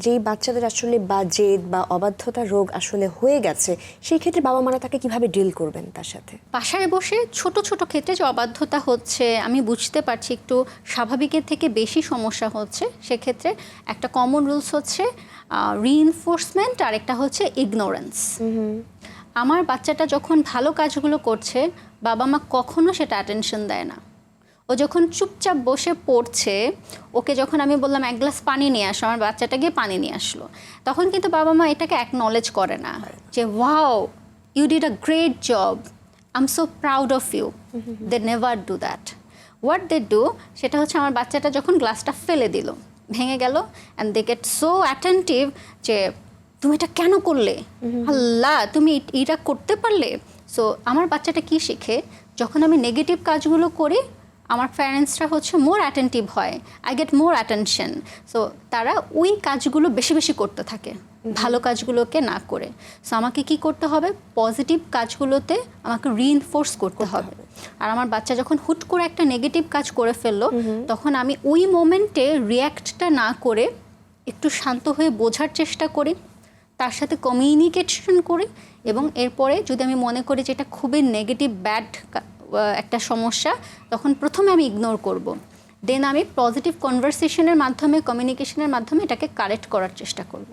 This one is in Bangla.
যেই বাচ্চাদের আসলে জেদ বা অবাধ্যতা রোগ আসলে হয়ে গেছে, সেই ক্ষেত্রে বাবা মারা তাকে কিভাবে ডিল করবেন তার সাথে? বাসায় বসে ছোট ছোট ক্ষেত্রে যে অবাধ্যতা হচ্ছে, আমি বুঝতে পারছি একটু স্বাভাবিকের থেকে বেশি সমস্যা হচ্ছে, সেক্ষেত্রে একটা কমন রুলস হচ্ছে রিইনফোর্সমেন্ট, আর একটা হচ্ছে ইগনোরেন্স। আমার বাচ্চাটা যখন ভালো কাজগুলো করছে, বাবা মা কখনো সেটা অ্যাটেনশন দেয় না। ও যখন চুপচাপ বসে পড়ছে, ওকে যখন আমি বললাম এক গ্লাস পানি নিয়ে আসো, আমার বাচ্চাটা গিয়ে পানি নিয়ে আসলো, তখন কিন্তু বাবা মা এটাকে অ্যাকনলেজ করে না যে wow you did a great job, I am so proud of you. They never do that. What they do, সেটা হচ্ছে আমার বাচ্চাটা যখন গ্লাসটা ফেলে দিল, ভেঙে গেল, and they get so attentive যে তুমি এটা কেন করলে, আল্লাহ তুমি এটা করতে পারলে। সো আমার বাচ্চাটা কি শিখে, যখন আমি নেগেটিভ কাজগুলো করি, আমার প্যারেন্টসরা হচ্ছে মোর অ্যাটেন্টিভ হয়, I get more attention. So তারা ওই কাজগুলো বেশি বেশি করতে থাকে, ভালো কাজগুলোকে না করে। সো আমাকে কি করতে হবে, পজিটিভ কাজগুলোতে আমাকে রিইনফোর্স করতে হবে। আর আমার বাচ্চা যখন হুট করে একটা নেগেটিভ কাজ করে ফেললো, তখন আমি ওই মোমেন্টে রিয়্যাক্টটা না করে একটু শান্ত হয়ে বোঝার চেষ্টা করি, তার সাথে কমিউনিকেশন করি, এবং এরপরে যদি আমি মনে করি যে এটা খুবই নেগেটিভ ব্যাড একটা সমস্যা, তখন প্রথমে আমি ইগনোর করব, দেন আমি পজিটিভ কনভারসেশনের মাধ্যমে, কমিউনিকেশনের মাধ্যমে এটাকে কারেক্ট করার চেষ্টা করব।